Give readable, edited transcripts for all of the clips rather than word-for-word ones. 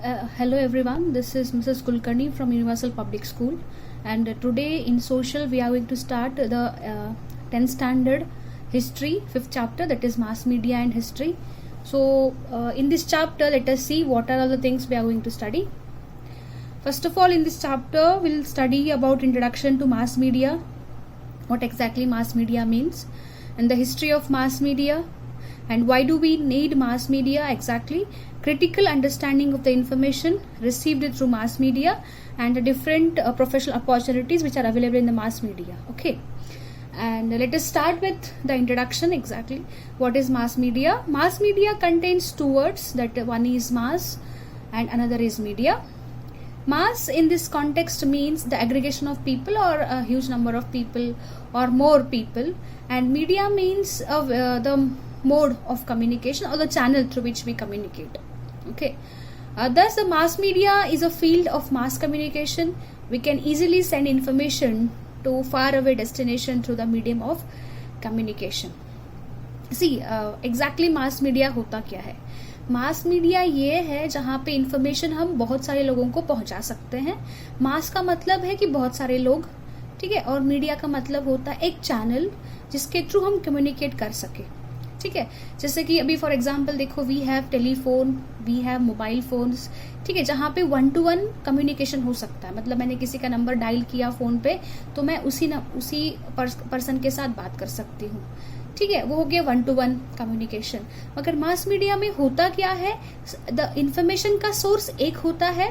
Hello everyone, this is Mrs. Kulkarni from Universal Public School, and today in social we are going to start the 10th standard history 5th chapter, that is mass media and history. So in this chapter let us see what are all the things we are going to study. First of all, in this chapter we'll study about introduction to mass media, what exactly mass media means, and the history of mass media, and why do we need mass media exactly, critical understanding of the information received through mass media, and the different professional opportunities which are available in the mass media. Okay, and let us start with the introduction. Exactly what is mass media? Mass media contains two words, that one is mass and another is media. Mass in this context means the aggregation of people or a huge number of people or more people, and media means the mode of communication or the channel through which we communicate. Okay, thus the mass media is a field of mass communication. We can easily send information to far away destination through the medium of communication. See, exactly mass media होता क्या है? Mass media ये है जहाँ पे information हम बहुत सारे लोगों को पहुंचा सकते हैं. मास का मतलब है कि बहुत सारे लोग, ठीक है, और मीडिया का मतलब होता है एक चैनल जिसके थ्रू हम कम्युनिकेट कर सके. ठीक है, जैसे कि अभी फॉर एग्जांपल देखो, we have telephone, we have mobile phones, ठीक है, जहाँ पे 1-to-1 कम्युनिकेशन हो सकता है. मतलब मैंने किसी का नंबर डायल किया फोन पे तो मैं उसी पर्सन के साथ बात कर सकती हूँ. ठीक है, वो हो गया 1-to-1 कम्युनिकेशन. मगर मास मीडिया में होता क्या है, द इंफॉर्मेशन का सोर्स एक होता है,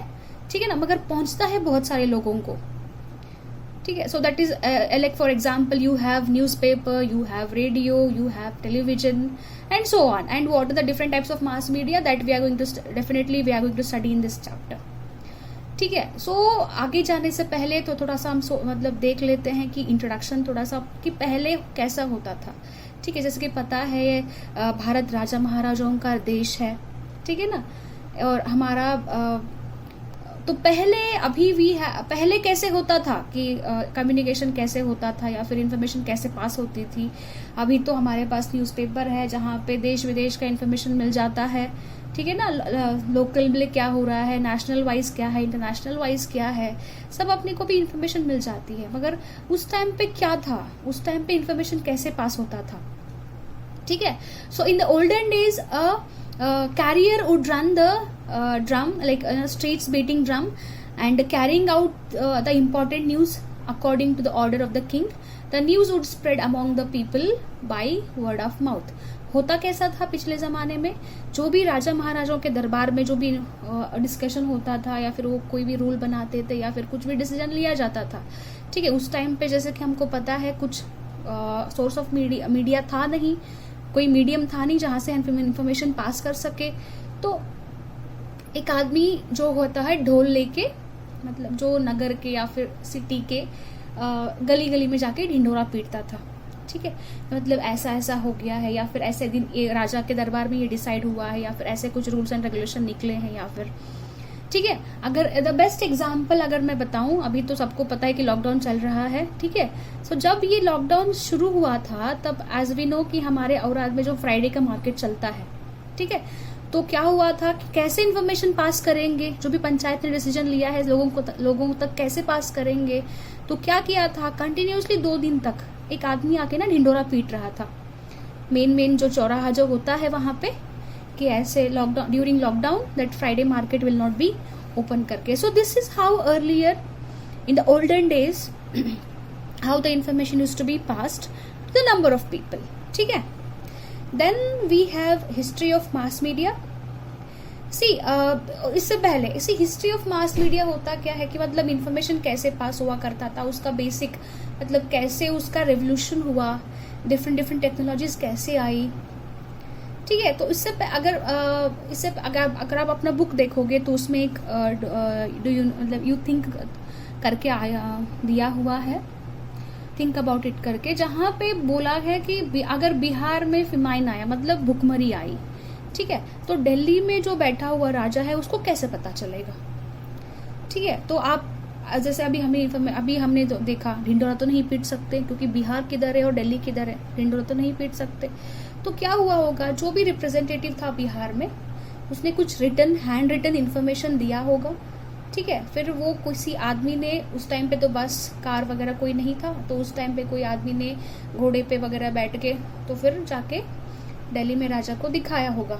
ठीक है ना, मगर पहुंचता है बहुत सारे लोगों को. ठीक है, so that is like for example you have newspaper, you have radio, you have television and so on. And what are the different types of mass media that we are going to definitely we are going to study in this chapter. ठीक है, सो आगे जाने से पहले तो थोड़ा सा हम मतलब देख लेते हैं कि इंट्रोडक्शन थोड़ा सा कि पहले कैसा होता था. ठीक है, जैसे कि पता है भारत राजा महाराजाओं का देश है, ठीक है ना, और हमारा तो पहले अभी भी पहले कैसे होता था कि कम्युनिकेशन कैसे होता था या फिर इंफॉर्मेशन कैसे पास होती थी. अभी तो हमारे पास न्यूज़पेपर है जहाँ पे देश विदेश का इंफॉर्मेशन मिल जाता है. ठीक है ना, लोकल में क्या हो रहा है, नेशनल वाइज क्या है, इंटरनेशनल वाइज क्या है, सब अपने को भी इंफॉर्मेशन मिल जाती है. मगर उस टाइम पे क्या था, उस टाइम पे इंफॉर्मेशन कैसे पास होता था. ठीक है, so in the olden days carrier would run the drum, like streets beating drum and carrying out the important news according to the order of the king. The news would spread among the people by word of mouth. होता कैसा था पिछले जमाने में, जो भी राजा महाराजाओं के दरबार में जो भी डिस्कशन होता था या फिर वो कोई भी रूल बनाते थे या फिर कुछ भी डिसीजन लिया जाता था. ठीक है, उस टाइम पे जैसे कि हमको पता है कुछ सोर्स ऑफ मीडिया था नहीं, कोई मीडियम था नहीं जहां से इंफॉर्मेशन पास कर सके. तो एक आदमी जो होता है ढोल लेके, मतलब जो नगर के या फिर सिटी के गली गली में जाके ढिंडोरा पीटता था. ठीक है, मतलब ऐसा ऐसा हो गया है या फिर ऐसे दिन राजा के दरबार में ये डिसाइड हुआ है या फिर ऐसे कुछ रूल्स एंड रेगुलेशन निकले हैं या फिर. ठीक है, अगर द बेस्ट एग्जाम्पल अगर मैं बताऊं, अभी तो सबको पता है कि लॉकडाउन चल रहा है. ठीक है, सो जब ये लॉकडाउन शुरू हुआ था तब एज वी नो कि हमारे औराद में जो फ्राइडे का मार्केट चलता है. ठीक है, तो क्या हुआ था कि कैसे इन्फॉर्मेशन पास करेंगे, जो भी पंचायत ने डिसीजन लिया है लोगों तक कैसे पास करेंगे. तो क्या किया था, कंटिन्यूसली 2 दिन तक एक आदमी आके ना ढिंडोरा पीट रहा था मेन जो चौराहा जो होता है वहां पे, कि ऐसे lockdown during lockdown that Friday market will not be open करके. So this is how earlier in the olden days how the information used to be passed to the number of people. ठीक है, then we have history of mass media. See इससे पहले इसी history of mass media होता क्या है कि मतलब इंफॉर्मेशन कैसे पास हुआ करता था, उसका बेसिक मतलब कैसे उसका रेवोल्यूशन हुआ, डिफरेंट टेक्नोलॉजीज कैसे आई. ठीक है, तो इससे अगर आप अपना बुक देखोगे तो उसमें एक मतलब यू थिंक करके दिया हुआ है, थिंक अबाउट इट करके, जहां पे बोला है कि अगर बिहार में फेमाइन आया मतलब भुखमरी आई, ठीक है, तो दिल्ली में जो बैठा हुआ राजा है उसको कैसे पता चलेगा. ठीक है, तो आप जैसे अभी हमने तो देखा ढिंडोरा तो नहीं पीट सकते क्योंकि बिहार किधर है और दिल्ली किधर है, ढिंडोरा तो नहीं पीट सकते. तो क्या हुआ होगा, जो भी रिप्रेजेंटेटिव था बिहार में, उसने कुछ रिटन हैंड रिटन इन्फॉर्मेशन दिया होगा, ठीक है। फिर वो किसी आदमी ने, उस टाइम पे तो बस कार वगैरह कोई नहीं था, तो उस टाइम पे कोई आदमी ने घोड़े पे वगैरह बैठ के तो फिर जाके दिल्ली में राजा को दिखाया होगा,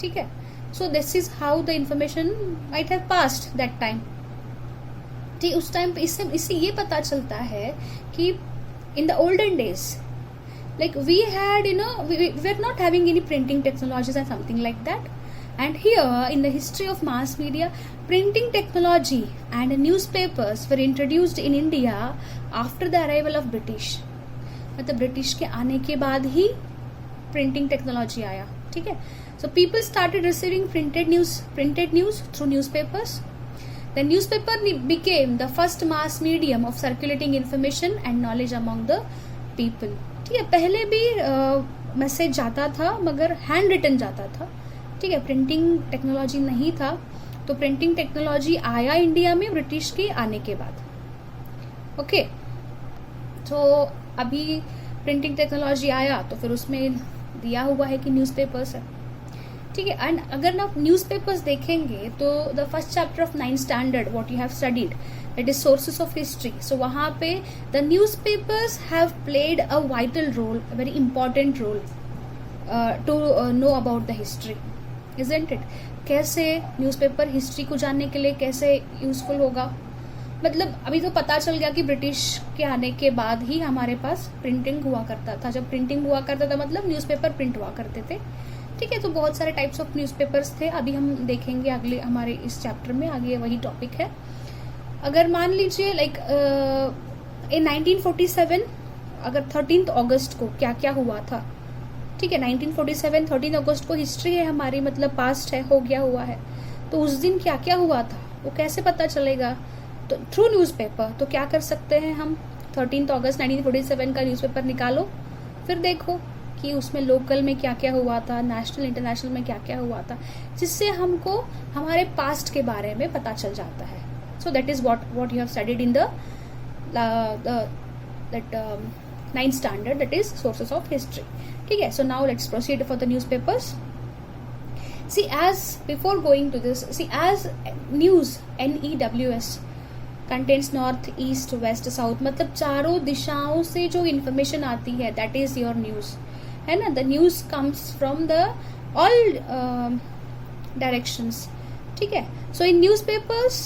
ठीक है। सो this is how the information might have passed that time, ठीक। उस टाइम पे इससे ये पता चलता है कि इन the olden days like we had, we were not having any printing technologies and something like that. And here in the history of mass media, printing technology and newspapers were introduced in India after the arrival of British. मतलब British के आने के बाद ही printing technology आया, ठीक है। So people started receiving printed news through newspapers. The newspaper became the first mass medium of circulating information and knowledge among the people. ठीक है, पहले भी मैसेज जाता था मगर हैंड रिटन जाता था, ठीक है। प्रिंटिंग टेक्नोलॉजी नहीं था, तो प्रिंटिंग टेक्नोलॉजी आया इंडिया में ब्रिटिश के आने के बाद, ओके। तो अभी प्रिंटिंग टेक्नोलॉजी आया तो फिर उसमें दिया हुआ है कि न्यूज़पेपर्स है, ठीक है। एंड अगर ना न्यूज़पेपर्स देखेंगे तो the first chapter of 9th standard what you have studied, that is sources of history. So वहाँ पे the newspapers have played a vital role, a very important role to know about the history, isn't it? कैसे newspaper history को जानने के लिए कैसे useful होगा, मतलब अभी तो पता चल गया कि ब्रिटिश के आने के बाद ही हमारे पास प्रिंटिंग हुआ करता था। जब प्रिंटिंग हुआ करता था मतलब न्यूज़पेपर प्रिंट हुआ करते थे, ठीक है। तो बहुत सारे टाइप्स ऑफ न्यूज़पेपर्स थे, अभी हम देखेंगे अगले हमारे इस चैप्टर में, आगे वही टॉपिक है। अगर मान लीजिए लाइक इन 1947 अगर 13 अगस्त को क्या क्या हुआ था, ठीक है। 1947 13 अगस्त को हिस्ट्री है हमारी, मतलब पास्ट है, हो गया हुआ है। तो उस दिन क्या क्या हुआ था वो कैसे पता चलेगा, तो थ्रू न्यूज़पेपर। तो क्या कर सकते हैं हम, 13 अगस्त 1947 का न्यूज़पेपर निकालो, फिर देखो कि उसमें लोकल में क्या क्या हुआ था, नेशनल इंटरनेशनल में क्या क्या हुआ था, जिससे हमको हमारे पास्ट के बारे में पता चल जाता है। So that is what you have studied in the 9th standard, that is sources of history, ठीक है। So now let's proceed for the newspapers. See, as before going to this, see, as news NEWS contains north, east, west, south, मतलब चारों दिशाओं से जो information आती है that is your news, है ना। The news comes from the all directions, ठीक है। So in newspapers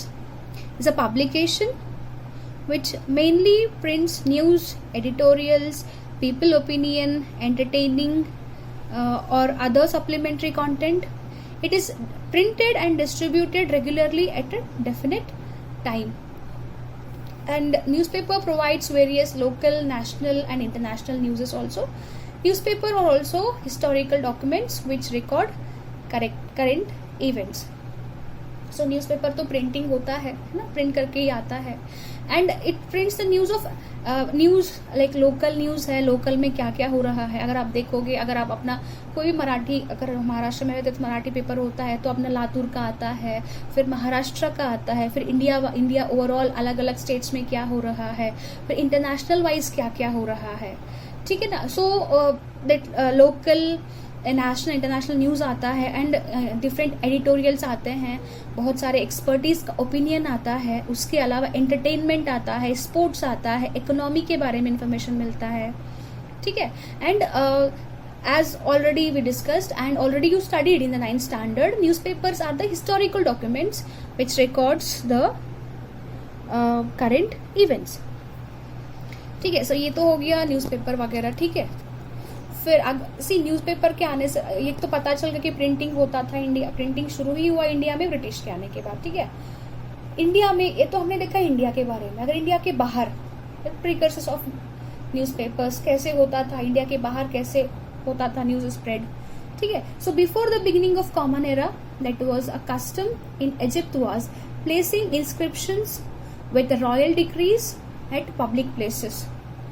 is a publication which mainly prints news, editorials, people opinion, entertaining or other supplementary content. It is printed and distributed regularly at a definite time. And newspaper provides various local, national and international news also. Newspaper are also historical documents which record current events. So newspaper तो printing होता है ना, print करके ही आता है। And it prints the news of news like local news है, local में क्या क्या हो रहा है। अगर आप देखोगे, अगर आप अपना कोई भी मराठी, अगर महाराष्ट्र में रहते तो मराठी पेपर होता है तो अपना लातूर का आता है, फिर महाराष्ट्र का आता है, फिर इंडिया ओवरऑल अलग अलग स्टेट्स में क्या हो रहा है, फिर इंटरनेशनल वाइज क्या क्या हो रहा है, ठीक है ना। So that local national international news आता है एंड डिफरेंट एडिटोरियल्स आते हैं, बहुत सारे एक्सपर्टीज का ओपिनियन आता है, उसके अलावा एंटरटेनमेंट आता है, स्पोर्ट्स आता है, इकोनॉमी के बारे में इंफॉर्मेशन मिलता है, ठीक है। And as already we discussed and already you studied in the 9th standard, newspapers are the historical documents which records the current events, ठीक है। सो ये तो हो गया न्यूज़पेपर वगैरह, ठीक है। फिर सी न्यूज़पेपर के आने से ये तो पता चल गया कि प्रिंटिंग होता था इंडिया, प्रिंटिंग शुरू ही हुआ इंडिया में ब्रिटिश के आने के बाद, ठीक है। इंडिया में ये तो हमने देखा इंडिया के बारे में। अगर इंडिया के बाहर प्रीकर्सर्स ऑफ न्यूज़पेपर्स कैसे होता था, इंडिया के बाहर कैसे होता था न्यूज़ स्प्रेड, ठीक है। So before the beginning of common era that was a custom in Egypt was placing inscriptions with royal decrease at public places.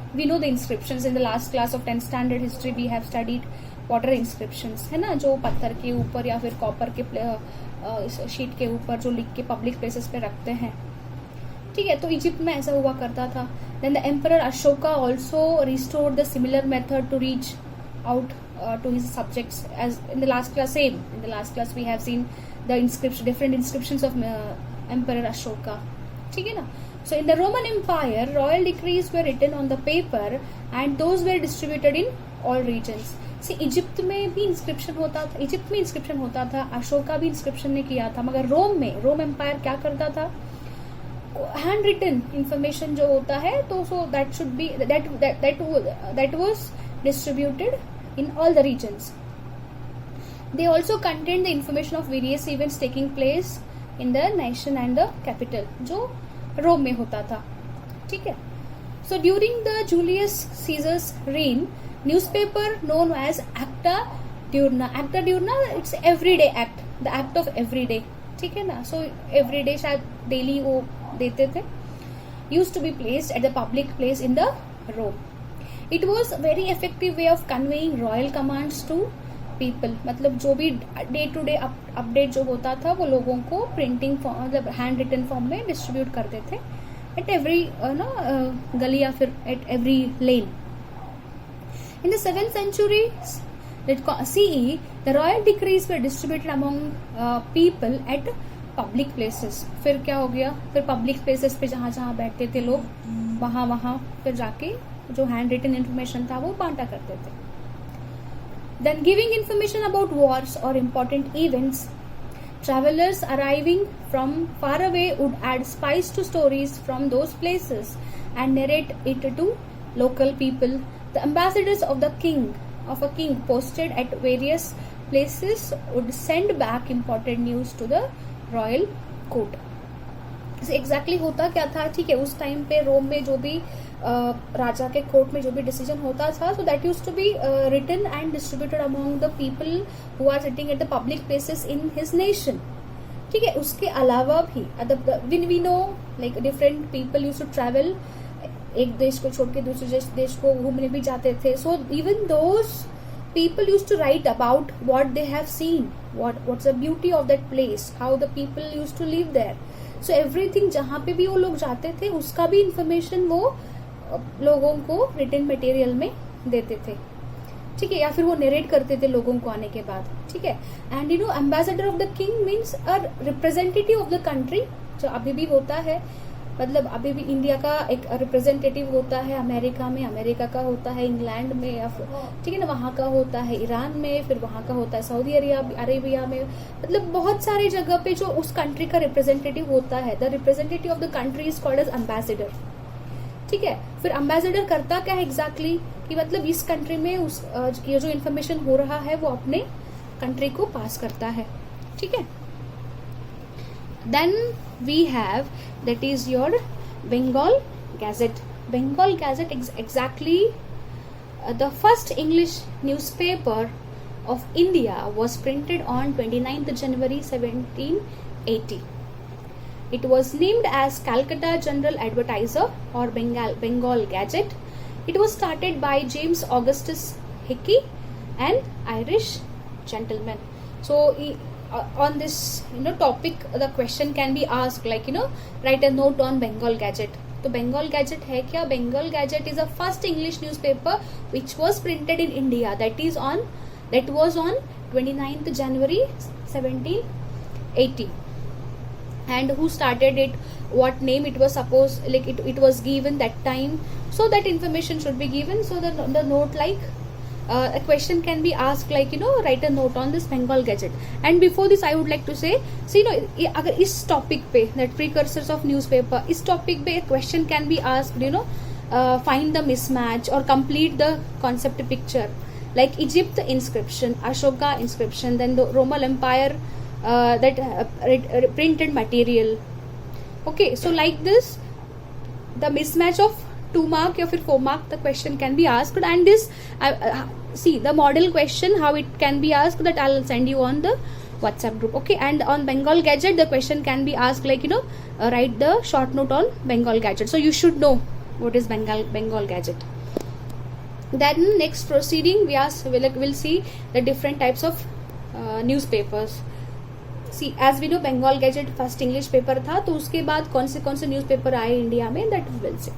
We know the inscriptions in the last class of 10th standard history we have studied what are inscriptions, है ना, जो पत्थर के ऊपर या फिर copper के sheet के ऊपर जो लिख के पब्लिक प्लेसेस पे रखते हैं, ठीक है। तो इजिप्ट में ऐसा हुआ करता था। Then the emperor Ashoka also restored the similar method to reach out to his subjects. As in the last class, same in the last class we have seen the inscription, different inscriptions of Emperor Ashoka. ठीक है ना? So in the Roman Empire, royal decrees were written on the paper and those were distributed in all regions. See, Egypt में भी inscription होता था, Egypt में inscription होता था, अशोका भी इंस्क्रिप्शन ने किया था, मगर रोम एम्पायर क्या करता था, हैंड रिटन इंफॉर्मेशन जो होता है, तो so that should be that was distributed in all the regions. They also contain the information of various events taking place in the nation and the capital, जो रोम में होता था. ठीक है. So during the Julius Caesar's reign, newspaper known as Acta Diurna, it's everyday act, the act of everyday. ठीक है ना. So everyday शायद daily वो देते थे. Used to be placed at the public place in the Rome. It was a very effective way of conveying royal commands to people. मतलब जो भी डे टू डे अपडेट जो होता था वो लोगों को प्रिंटिंग फॉर्म, मतलब हैंड रिटन फॉर्म में डिस्ट्रीब्यूट करते थे एट एवरी गली या फिर at every lane. In the 7th century CE, the royal decrees were distributed among people at public places. फिर क्या हो गया, फिर पब्लिक प्लेसेस पे जहाँ जहाँ बैठते थे लोग वहाँ फिर जाके जो हैंड रिटन इन्फॉर्मेशन था वो बांटा करते थे. Then giving information about wars or important events, travelers arriving from far away would add spice to stories from those places and narrate it to local people. The ambassadors of a king posted at various places would send back important news to the royal court. Exactly होता क्या था, ठीक है, उस time पे रोम में जो भी राजा के कोर्ट में जो भी डिसीजन होता था, so that used to be written and distributed among the people who are sitting at the public places in his nation. ठीक है. उसके अलावा भी we know like different people used to travel, एक देश को छोड़ के दूसरे देश को घूमने भी जाते थे. So even those people used to write about what they have seen, what's the beauty of that place, how the people used to live there. So everything जहाँ पे भी वो लोग जाते थे उसका भी इंफॉर्मेशन वो लोगों को रिटन मटेरियल में देते थे. ठीक है. या फिर वो नरेट करते थे लोगों को आने के बाद. ठीक है. And you know ambassador of the king means a representative of the country, जो अभी भी होता है. मतलब अभी भी इंडिया का एक रिप्रेजेंटेटिव होता है अमेरिका में, अमेरिका का होता है इंग्लैंड में, या फिर ठीक है ना, वहाँ का होता है ईरान में, फिर वहाँ का होता है सऊदी अरेबिया में. मतलब बहुत सारे जगह पे जो उस कंट्री का रिप्रेजेंटेटिव होता है, the representative of the country is called as ambassador. ठीक है. फिर एम्बेसडर करता क्या है एग्जैक्टली, कि मतलब इस कंट्री में उस ये जो इन्फॉर्मेशन हो रहा है वो अपने कंट्री को पास करता है. ठीक है. Then we have, that is your Bengal Gazette. Bengal Gazette exactly the first English newspaper of India was printed on 29th January 1780. It was named as Calcutta General Advertiser or Bengal Gazette. It was started by James Augustus Hickey, an Irish gentleman. So on this topic the question can be asked like write a note on Bengal Gazette. तो Bengal Gazette है क्या? Bengal Gazette is the first English newspaper which was printed in India. That was on 29th January 1780. And who started it? What name it was supposed, like it was given that time. So that information should be given. So the note like. A question can be asked like write a note on this Bengal Gazette. And before this I would like to say, see अगर इस topic पे, that precursors of newspaper, इस topic पे question can be asked find the mismatch or complete the concept picture, like Egypt inscription, Ashoka inscription, then the Roman Empire that printed material. Okay, so like this the mismatch of 2 mark या फिर 4 mark the question can be asked. And this see the model question how it can be asked, that I'll send you on the WhatsApp group. Okay. And on Bengal Gazette the question can be asked like write the short note on Bengal Gazette. So you should know what is Bengal Gazette. Then next proceeding we'll see the different types of newspapers. See, as we know Bengal Gazette first English paper था, तो उसके बाद कौन से newspaper आए India में, that we will see.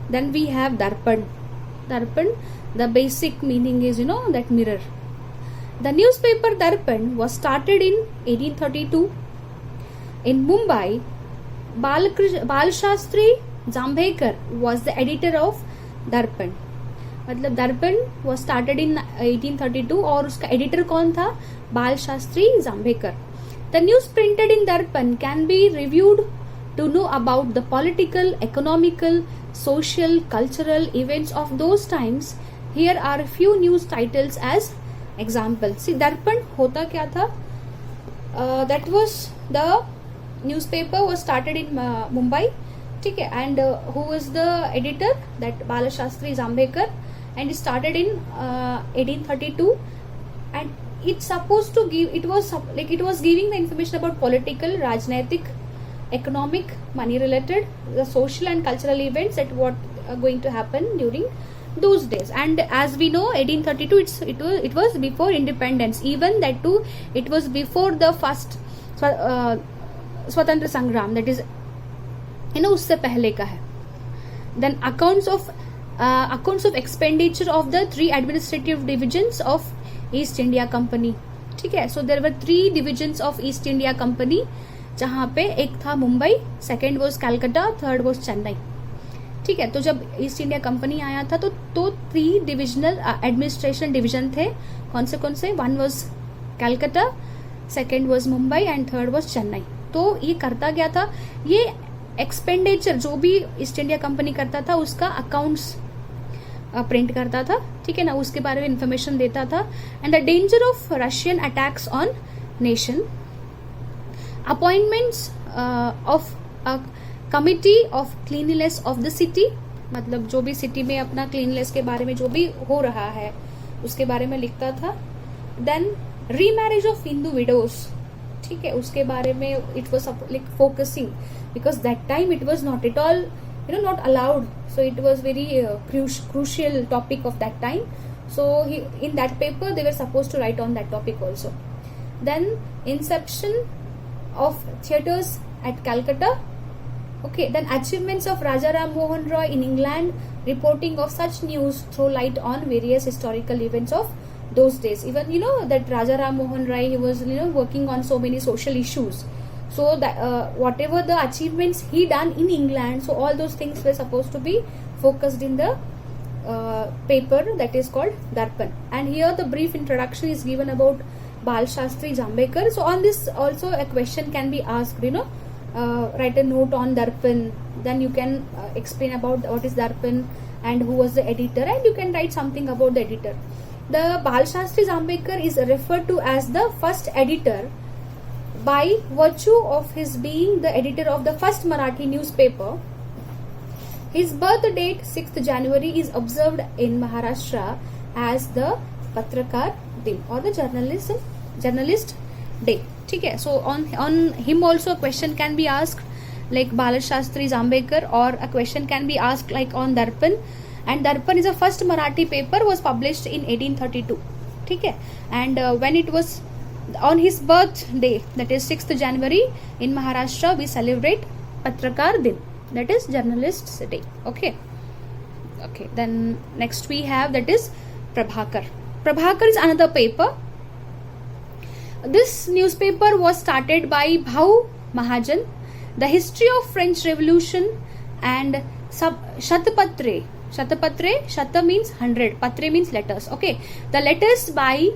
Then we have Darpan. Darpan, the basic meaning is, that mirror. The newspaper Darpan was started in 1832 in Mumbai. Balshastri Jambekar was the editor of Darpan. मतलब दर्पण was started in 1832 और उसका editor कौन था? बाल Shastri जाम्भेकर. The news printed in Darpan can be reviewed to know about the political, economical, social, cultural events of those times. Here are a few news titles as example. See, Darpan होता क्या था? That was the newspaper was started in Mumbai. ठीक है, and who was the editor? That Bala Shastri Jambekar, and it started in 1832, and it's supposed to give, it was giving the information about political, rajnaitic, economic, money related, the social and cultural events that what are going to happen during those days. And as we know, 1832 it was before independence. Even that too, it was before the first Swatantra Sangram, that is उससे पहले का है. Then accounts of expenditure of the 3 administrative divisions of East India Company. ठीक है, so there were 3 divisions of East India Company, जहाँ पे एक था Mumbai, second was Calcutta, third was Chennai. ठीक है, तो जब ईस्ट इंडिया कंपनी आया था तो 3 डिविजनल एडमिनिस्ट्रेशन डिवीजन थे. कौन से? One was Calcutta, second was Mumbai and third was Chennai. तो ये करता क्या था? ये एक्सपेंडिचर जो भी ईस्ट इंडिया कंपनी करता था उसका अकाउंट्स प्रिंट करता था. ठीक है ना, उसके बारे में इंफॉर्मेशन देता था. And the danger of Russian attacks on nation. Appointments of committee of cleanliness of the city, मतलब जो भी सिटी में अपना क्लीनलीनेस के बारे में जो भी हो रहा है उसके बारे में लिखता था. Then remarriage of Hindu widows. ठीक है, उसके बारे में it was like focusing, because that time it was not at all not allowed, so it was very crucial topic of that time. So in that paper they were supposed to write on that topic also. Then inception of theatres at Calcutta. Okay, then achievements of Raja Ram Mohan Roy in England, reporting of such news throw light on various historical events of those days. Even that Raja Ram Mohan Roy, he was working on so many social issues. So that whatever the achievements he done in England, so all those things were supposed to be focused in the paper that is called Darpan. And here the brief introduction is given about Bal Shastri Jambekar. So on this also a question can be asked, write a note on Darpan, then you can explain about what is Darpan and who was the editor, and you can write something about the editor. The Bal Shastri Jambekar is referred to as the first editor by virtue of his being the editor of the first Marathi newspaper. His birth date 6th January is observed in Maharashtra as the Patrakar Din or the journalist day. ठीक है, so on him also a question can be asked like Bala Shastri Jambekar, or a question can be asked like on Darpan. And Darpan is the first Marathi paper, was published in 1832. ठीक है, and when it was on his birthday, that is 6th January in Maharashtra, we celebrate Patrakar Din, that is journalists day. Okay, then next we have that is Prabhakar. Prabhakar is another paper. This newspaper was started by Bhau Mahajan. The history of French Revolution and Shatapatre. Shata means 100, Patre means letters. Okay, the letters by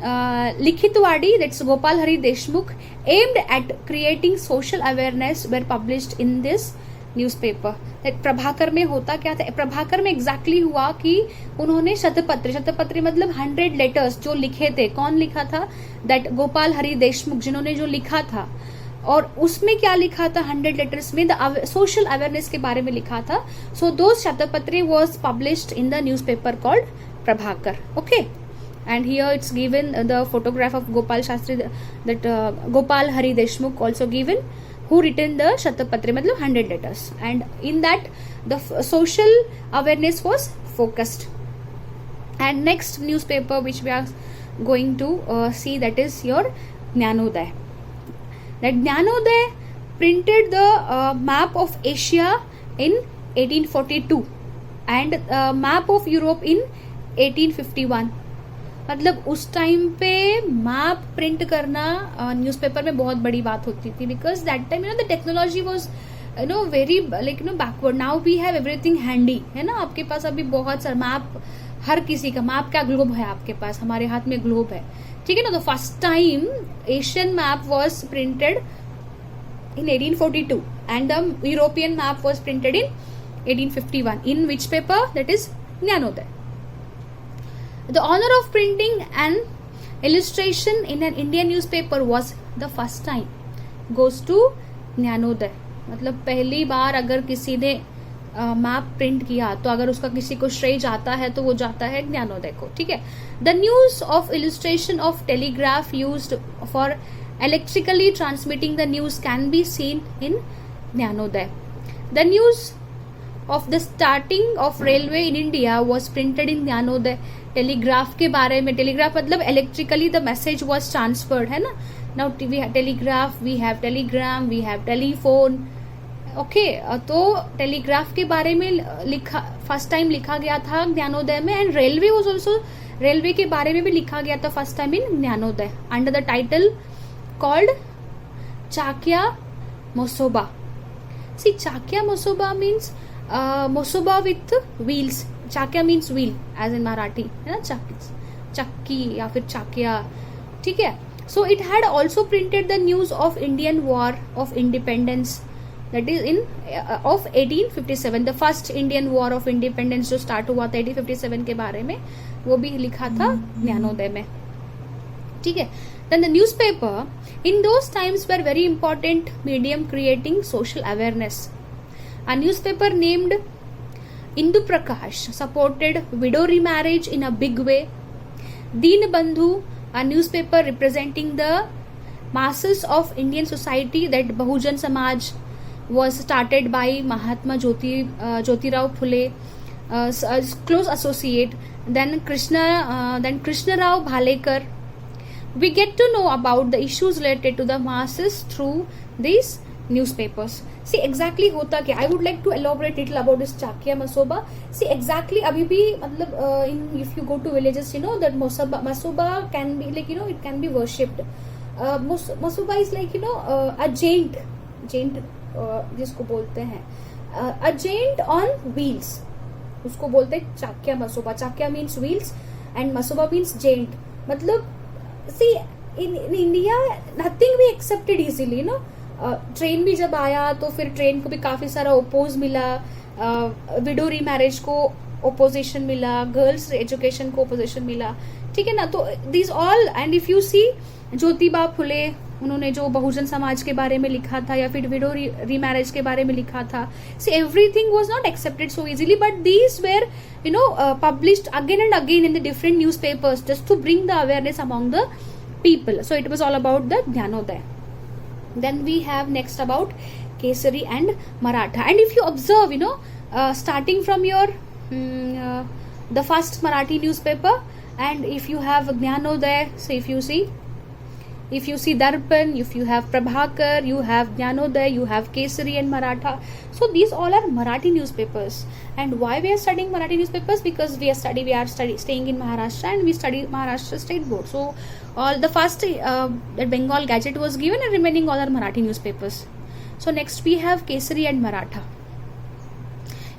Likhitwadi, that's Gopal Hari Deshmukh, aimed at creating social awareness, were published in this newspaper. That Prabhakar में होता क्या था? प्रभाकर में exactly हुआ कि उन्होंने शतपत्र मतलब 100 letters जो लिखे थे. कौन लिखा था? That गोपाल हरि देशमुख, जिन्होंने जो लिखा था. और उसमें क्या लिखा था? 100 letters में the social awareness के बारे में लिखा था. So those Shatapatra was published in the newspaper called Prabhakar. Okay. And here it's given the photograph of Gopal Shastri, that Gopal Hari Deshmukh also given, who written the Shatapatre, matlab 100 letters. And in that the social awareness was focused. And next newspaper which we are going to see, that is your Jnanoday. That Jnanoday printed the map of Asia in 1842. And map of Europe in 1851. मतलब उस time पे map print करना newspaper में बहुत बड़ी बात होती थी, because that time the technology was very like backward. Now we have everything handy, है ना. आपके पास अभी बहुत सारा मैप, हर किसी का मैप, क्या ग्लोब है आपके पास, हमारे हाथ में ग्लोब है, ठीक है ना. तो first time Asian map was printed in 1842 and the European map was printed in 1851. In which paper? That is Jnanoday. The honor of printing an illustration in an Indian newspaper was the first time goes to Jnanoday. मतलब पहली बार अगर किसी ने map print किया तो अगर उसका किसी को श्रेय जाता है तो वो जाता है ज्ञानोदय को, ठीक है. The news of illustration of telegraph used for electrically transmitting the news can be seen in Jnanoday. The news of the starting of railway in India was printed in Jnanoday. Telegraph के बारे में, telegraph मतलब electrically the message was transferred, है ना. Now we have telegraph, we have telegram, we have telephone. Okay, तो telegraph के बारे में लिखा, फर्स्ट टाइम लिखा गया था ज्ञानोदय में. And railway was also, railway के बारे में भी लिखा गया था first time in Jnanoday under the title called Chakya Mosoba. See, Chakya Mosoba means Mosoba with wheels. Chakya means wheel as in Marathi, है ना. चक्की या फिर चाक्या, ठीक है. So it had also printed the news of Indian War of Independence, that is in of 1857. The first Indian War of Independence जो start हुआ था 1857 के बारे में, वो भी लिखा था ज्ञानोदय में, ठीक है. Then the newspaper in those times were very important medium creating social awareness. A newspaper named Indu Prakash supported widow remarriage in a big way. Deen Bandhu, a newspaper representing the masses of Indian society, that Bahujan Samaj was started by Mahatma Jyotirao Phule, a close associate. Then Krishna Rao Bhalekar. We get to know about the issues related to the masses through these newspapers. See exactly होता क्या. I would like to elaborate little about this Chakya Masoba. See exactly अभी भी मतलब if you go to villages, you know that Masoba can be like, it can be worshipped. Masoba is like a giant जिसको बोलते हैं a giant on wheels, उसको बोलते हैं चाक्या Masoba. चाक्या means wheels and Masoba means giant. मतलब see in India nothing we accepted easily, train भी जब आया तो फिर ट्रेन को भी काफी सारा ओपोज मिला, विडो रीमैरिज को ओपोजिशन मिला, गर्ल्स एजुकेशन को ओपोजिशन मिला, ठीक है ना. तो this all, and if you see Jyotiba Phule, उन्होंने जो बहुजन समाज के बारे में लिखा था या फिर विडो रीमैरिज के बारे में लिखा था. See everything was not accepted so easily, but these were published again and again in the different newspapers just to bring the awareness among the people. So it was all about the Jnanoday. Then we have next about Kesari and Maratha. And if you observe, starting from your the first Marathi newspaper, and if you have Jnanoday, so if you see Darpan, if you have Prabhakar, you have Jnanoday, you have Kesari and Maratha. So these all are Marathi newspapers. And why we are studying Marathi newspapers? Because we are staying in Maharashtra and we study Maharashtra State Board. So all the first that Bengal Gazette was given, and remaining all are Marathi newspapers. So next we have Kesari and Maratha.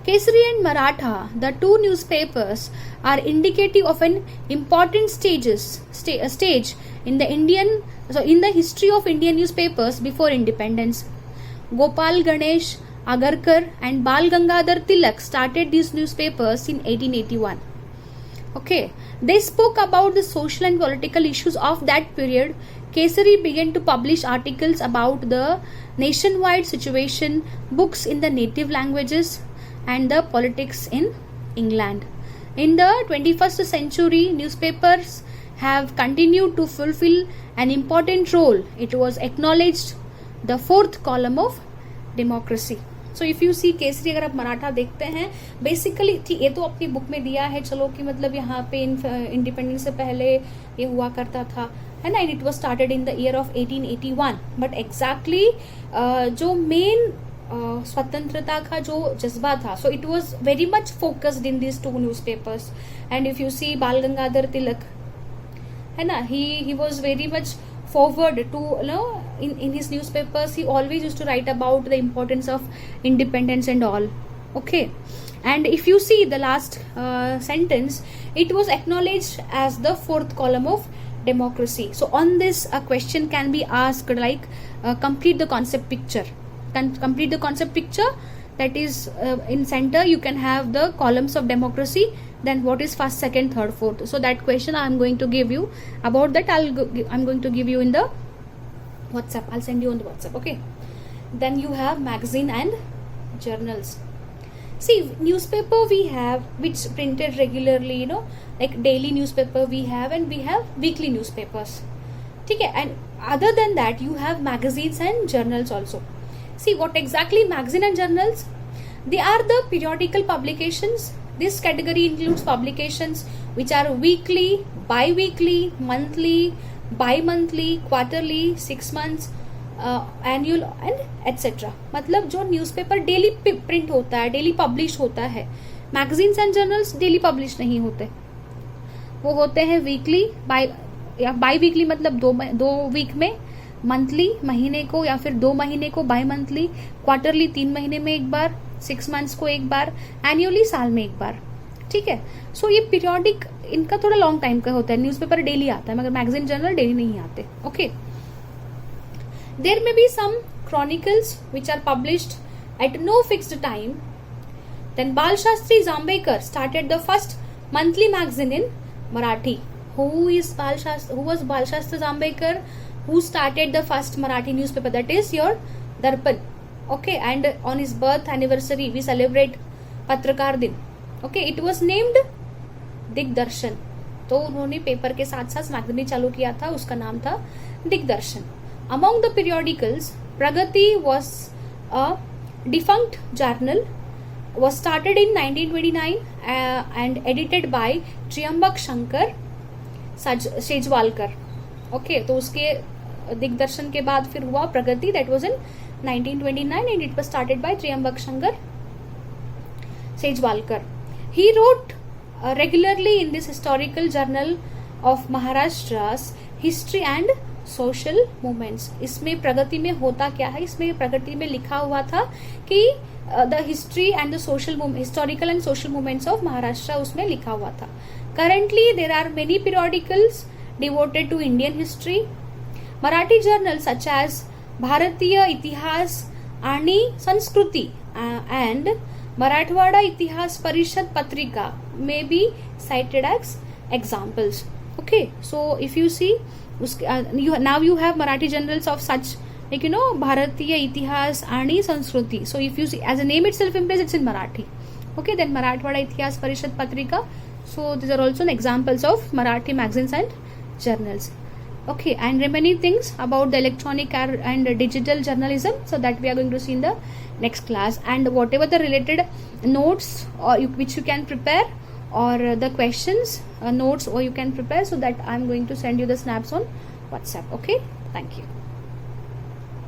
Kesari and Maratha, the two newspapers, are indicative of an important stage in the history of Indian newspapers before independence. Gopal Ganesh Agarkar and Bal Gangadhar Tilak started these newspapers in 1881. Okay, they spoke about the social and political issues of that period. Kesari began to publish articles about the nationwide situation, books in the native languages, and the politics in England. In the 21st century, newspapers have continued to fulfill an important role. It was acknowledged the fourth column of democracy. So if you see Kesari, अगर आप मराठा देखते हैं, basically ये तो अपनी book में दिया है, चलो कि मतलब यहाँ पे इंडिपेंडेंस से पहले ये हुआ करता था, है ना. It was started in the year of 1881, but exactly जो मेन स्वतंत्रता का जो जज्बा था, so it was very much focused in this two newspapers. And if you see Bal Gangadhar तिलक, है ना, he was very much forward to, you know, in his newspapers he always used to write about the importance of independence and all. Okay, and if you see the last sentence, it was acknowledged as the fourth column of democracy. So on this a question can be asked like complete the concept picture. Complete the concept picture, that is in center you can have the columns of democracy, then what is first, second, third, fourth. So that question I am going to give you. About that I'm going to give you in the WhatsApp. I'll send you on the WhatsApp. Okay, then you have magazine and journals. See, newspaper we have which printed regularly, you know, like daily newspaper we have, and we have weekly newspapers. Okay, and other than that you have magazines and journals also. See, what exactly magazine and journals? They are the periodical publications. This category includes publications which are weekly, bi-weekly, monthly, bi-monthly, quarterly, 6 months, annual and etc. मतलब जो newspaper daily print होता है, daily publish होता है, magazines and journals daily publish नहीं होते, वो होते हैं वीकली, बाई वीकली मतलब दो वीक में, मंथली महीने को या फिर 2 महीने को बाई मंथली, क्वार्टरली 3 महीने में एक बार, 6 मंथ्स को एक बार, एनुअली साल में एक बार. ठीक है, सो ये पीरियोडिक इनका थोड़ा लॉन्ग टाइम का होता है. न्यूज़पेपर डेली आता है मगर मैगजीन जर्नल डेली नहीं आते. Okay, there may be some chronicles which are published at no fixed time. Then Bal Shastri Jambhekar started the first monthly magazine in Marathi. Who was Bal Shastri Jambekar? Who started the first Marathi newspaper? That is your Darpan. Okay, and on his birth anniversary we celebrate Patrakar Din. Okay, it was named दिग्दर्शन. तो उन्होंने paper के साथ साथ magazine चालू किया था, उसका नाम था दिग्दर्शन. Among the periodicals, Pragati was a defunct journal, was started in 1929 and edited by Triambak Shankar Sejwalkar. Okay, तो उसके दिग्दर्शन के बाद फिर हुआ Pragati, that was in 1929 and it was started by Trimbak Shankar Sejwalkar. He wrote regularly in this historical journal of Maharashtra's history and social movements. इसमें प्रगति में होता क्या है, इसमें प्रगति में लिखा हुआ था कि the history and the social historical and social movements of Maharashtra, उसमें लिखा हुआ था. Currently, there are many periodicals devoted to Indian history. Marathi journals such as Bharatiya Itihas आणि Sanskriti and Marathwada Itihas Parishad Patrika may be cited as examples. Okay, so if you see, now you have Marathi journals of such, like, you know, Bharatiya Itihas आणि Sanskriti. So if you see, as a name itself implies, it's in Marathi. Okay, then Marathwada Itihas Parishad Patrika. So these are also examples of Marathi magazines and journals. Okay, and remaining things about the electronic and digital journalism, so that we are going to see in the next class. And whatever the related notes which you can prepare, or the questions notes or you can prepare, so that I am going to send you the snaps on WhatsApp. Okay, thank you.